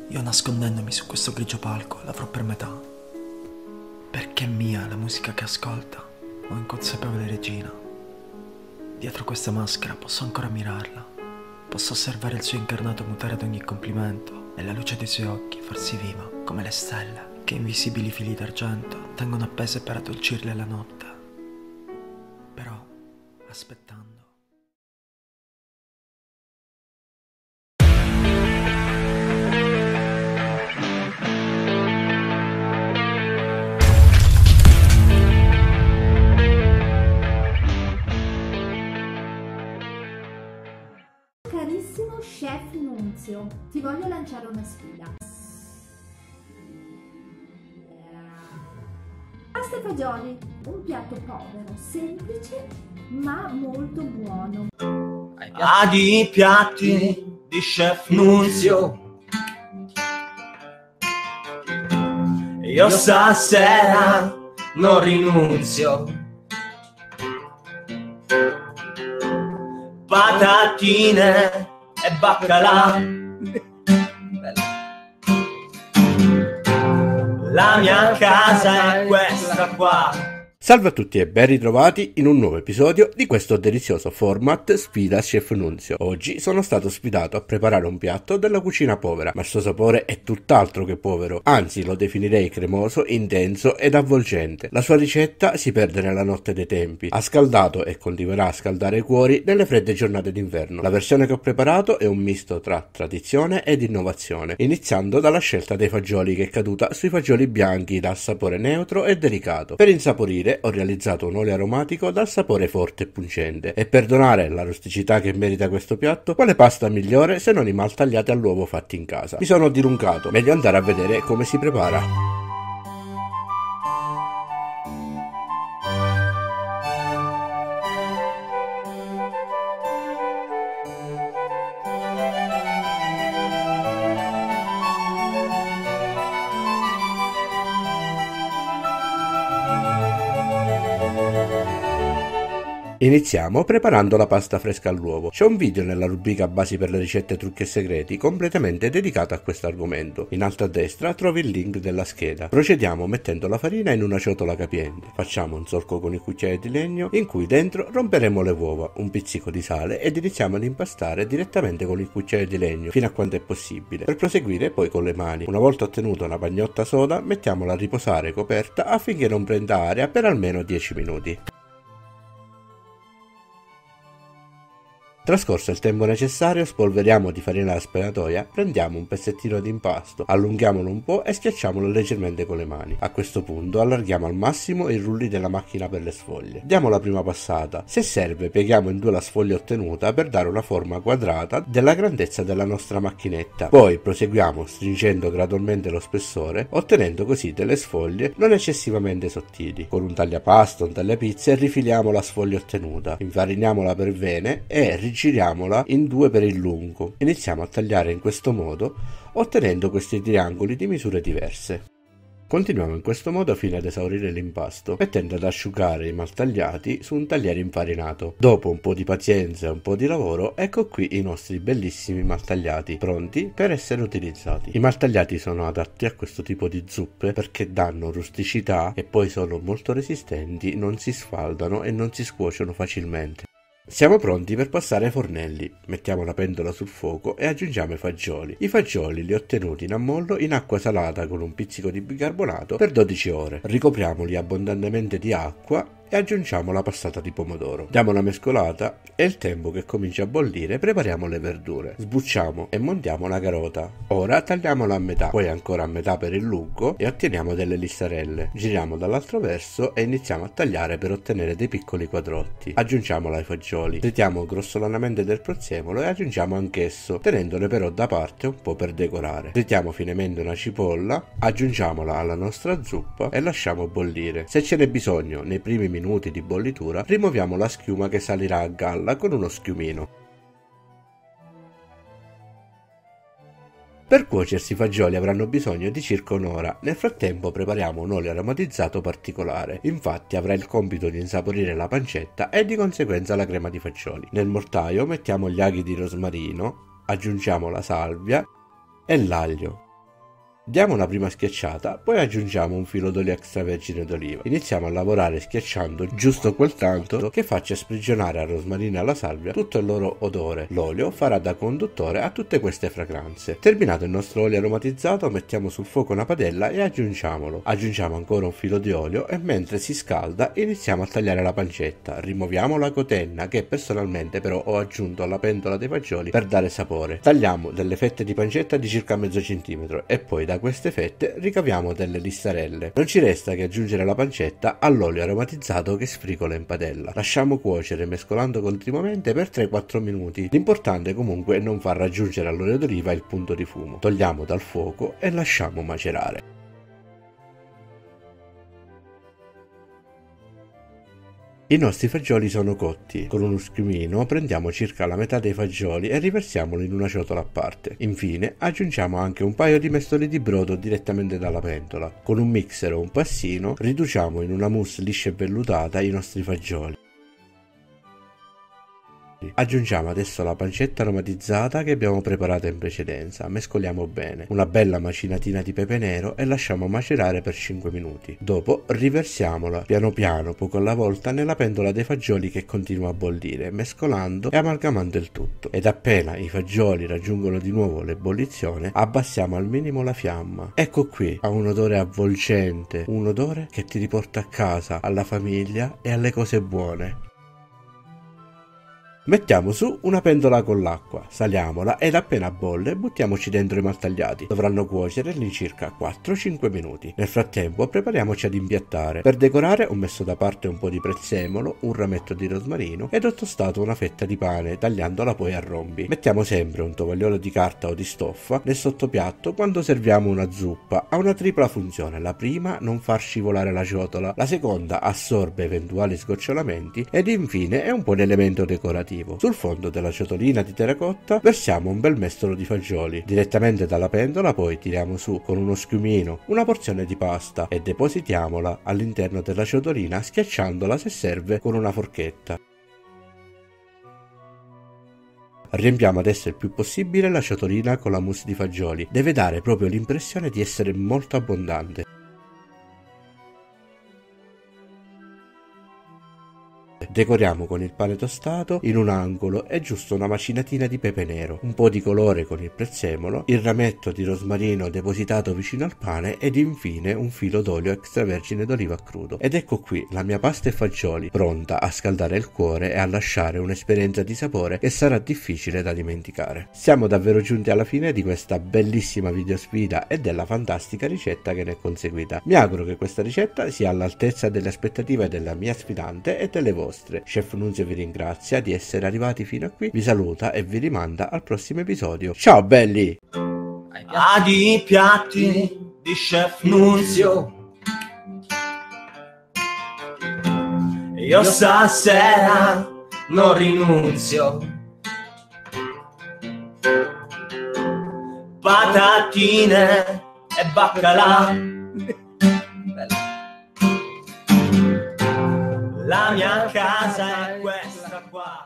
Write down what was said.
Io nascondendomi su questo grigio palco l'avrò per metà. Perché è mia la musica che ascolta, o inconsapevole regina. Dietro questa maschera posso ancora mirarla. Posso osservare il suo incarnato mutare ad ogni complimento e la luce dei suoi occhi farsi viva come le stelle che invisibili fili d'argento tengono appese per addolcirle la notte. Però, aspettando. Carissimo chef Nunzio, ti voglio lanciare una sfida. Pasta e fagioli, un piatto povero, semplice, ma molto buono. I piatti di chef Nunzio, io stasera non rinunzio. Patatine e baccalà, la mia casa è questa qua. Salve a tutti e ben ritrovati in un nuovo episodio di questo delizioso format Sfida Chef Nunzio. Oggi sono stato sfidato a preparare un piatto della cucina povera, ma il suo sapore è tutt'altro che povero, anzi lo definirei cremoso, intenso ed avvolgente. La sua ricetta si perde nella notte dei tempi, ha scaldato e continuerà a scaldare i cuori nelle fredde giornate d'inverno. La versione che ho preparato è un misto tra tradizione ed innovazione, iniziando dalla scelta dei fagioli che è caduta sui fagioli bianchi dal sapore neutro e delicato. Per insaporire ho realizzato un olio aromatico dal sapore forte e pungente, e per donare la rusticità che merita questo piatto, quale pasta migliore se non i maltagliati all'uovo fatti in casa. Mi sono dilungato, meglio andare a vedere come si prepara. Iniziamo preparando la pasta fresca all'uovo. C'è un video nella rubrica basi per le ricette, trucchi e segreti completamente dedicato a questo argomento. In alto a destra trovi il link della scheda. Procediamo mettendo la farina in una ciotola capiente. Facciamo un solco con il cucchiaio di legno in cui dentro romperemo le uova, un pizzico di sale ed iniziamo ad impastare direttamente con il cucchiaio di legno fino a quanto è possibile, per proseguire poi con le mani. Una volta ottenuta una pagnotta soda, mettiamola a riposare coperta affinché non prenda aria per almeno 10 minuti. Trascorso il tempo necessario, spolveriamo di farina la speratoia, prendiamo un pezzettino di impasto, allunghiamolo un po' e schiacciamolo leggermente con le mani. A questo punto allarghiamo al massimo i rulli della macchina per le sfoglie. Diamo la prima passata. Se serve, pieghiamo in due la sfoglia ottenuta per dare una forma quadrata della grandezza della nostra macchinetta. Poi proseguiamo stringendo gradualmente lo spessore, ottenendo così delle sfoglie non eccessivamente sottili. Con un tagliapasta o un tagliapizze rifiliamo la sfoglia ottenuta, infariniamola per vene e giriamola in due per il lungo. Iniziamo a tagliare in questo modo, ottenendo questi triangoli di misure diverse. Continuiamo in questo modo fino ad esaurire l'impasto, mettendo ad asciugare i maltagliati su un tagliere infarinato. Dopo un po' di pazienza e un po' di lavoro, ecco qui i nostri bellissimi maltagliati, pronti per essere utilizzati. I maltagliati sono adatti a questo tipo di zuppe perché danno rusticità e poi sono molto resistenti, non si sfaldano e non si scuociono facilmente. Siamo pronti per passare ai fornelli. Mettiamo la pentola sul fuoco e aggiungiamo i fagioli. I fagioli li ho tenuti in ammollo in acqua salata con un pizzico di bicarbonato per 12 ore. Ricopriamoli abbondantemente di acqua e aggiungiamo la passata di pomodoro. Diamo una mescolata e il tempo che comincia a bollire prepariamo le verdure. Sbucciamo e montiamo la carota. Ora tagliamola a metà, poi ancora a metà per il lungo e otteniamo delle listarelle. Giriamo dall'altro verso e iniziamo a tagliare per ottenere dei piccoli quadrotti. Aggiungiamola ai fagioli. Tritiamo grossolanamente del prezzemolo e aggiungiamo anch'esso, tenendone però da parte un po' per decorare. Tritiamo finemente una cipolla, aggiungiamola alla nostra zuppa e lasciamo bollire. Se ce n'è bisogno, nei primi minuti di bollitura, rimuoviamo la schiuma che salirà a galla con uno schiumino. Per cuocersi i fagioli avranno bisogno di circa un'ora. Nel frattempo prepariamo un olio aromatizzato particolare. Infatti avrà il compito di insaporire la pancetta e di conseguenza la crema di fagioli. Nel mortaio mettiamo gli aghi di rosmarino, aggiungiamo la salvia e l'aglio. Diamo una prima schiacciata, poi aggiungiamo un filo d'olio extravergine d'oliva. Iniziamo a lavorare schiacciando giusto quel tanto che faccia sprigionare al rosmarino e alla salvia tutto il loro odore. L'olio farà da conduttore a tutte queste fragranze. Terminato il nostro olio aromatizzato, mettiamo sul fuoco una padella e aggiungiamolo. Aggiungiamo ancora un filo di olio e mentre si scalda iniziamo a tagliare la pancetta. Rimuoviamo la cotenna che personalmente però ho aggiunto alla pentola dei fagioli per dare sapore. Tagliamo delle fette di pancetta di circa mezzo centimetro e poi da queste fette ricaviamo delle listarelle. Non ci resta che aggiungere la pancetta all'olio aromatizzato che sfricola in padella. Lasciamo cuocere mescolando continuamente per 3-4 minuti. L'importante comunque è non far raggiungere all'olio d'oliva il punto di fumo. Togliamo dal fuoco e lasciamo macerare. I nostri fagioli sono cotti. Con uno schiumino prendiamo circa la metà dei fagioli e riversiamolo in una ciotola a parte. Infine aggiungiamo anche un paio di mestoli di brodo direttamente dalla pentola. Con un mixer o un passino riduciamo in una mousse liscia e vellutata i nostri fagioli. Aggiungiamo adesso la pancetta aromatizzata che abbiamo preparato in precedenza, mescoliamo bene, una bella macinatina di pepe nero e lasciamo macerare per 5 minuti. Dopo riversiamola piano piano, poco alla volta, nella pentola dei fagioli che continua a bollire, mescolando e amalgamando il tutto. Ed appena i fagioli raggiungono di nuovo l'ebollizione, abbassiamo al minimo la fiamma. Ecco qui, ha un odore avvolgente, un odore che ti riporta a casa, alla famiglia e alle cose buone. Mettiamo su una pentola con l'acqua, saliamola ed appena bolle buttiamoci dentro i maltagliati. Dovranno cuocere all'incirca 4-5 minuti. Nel frattempo prepariamoci ad impiattare. Per decorare ho messo da parte un po' di prezzemolo, un rametto di rosmarino ed ho tostato una fetta di pane tagliandola poi a rombi. Mettiamo sempre un tovagliolo di carta o di stoffa nel sottopiatto quando serviamo una zuppa. Ha una tripla funzione: la prima non far scivolare la ciotola, la seconda assorbe eventuali sgocciolamenti ed infine è un po' un elemento decorativo. Sul fondo della ciotolina di terracotta versiamo un bel mestolo di fagioli. Direttamente dalla pentola poi tiriamo su con uno schiumino una porzione di pasta e depositiamola all'interno della ciotolina schiacciandola se serve con una forchetta. Riempiamo adesso il più possibile la ciotolina con la mousse di fagioli. Deve dare proprio l'impressione di essere molto abbondante. Decoriamo con il pane tostato, in un angolo è giusto una macinatina di pepe nero, un po' di colore con il prezzemolo, il rametto di rosmarino depositato vicino al pane ed infine un filo d'olio extravergine d'oliva crudo. Ed ecco qui la mia pasta e fagioli, pronta a scaldare il cuore e a lasciare un'esperienza di sapore che sarà difficile da dimenticare. Siamo davvero giunti alla fine di questa bellissima videosfida e della fantastica ricetta che ne è conseguita. Mi auguro che questa ricetta sia all'altezza delle aspettative della mia sfidante e delle vostre. Chef Nunzio vi ringrazia di essere arrivati fino a qui, vi saluta e vi rimanda al prossimo episodio. Ciao belli! Ad i piatti di Chef Nunzio, io stasera non rinunzio. Patatine e baccalà, la mia casa è questa qua.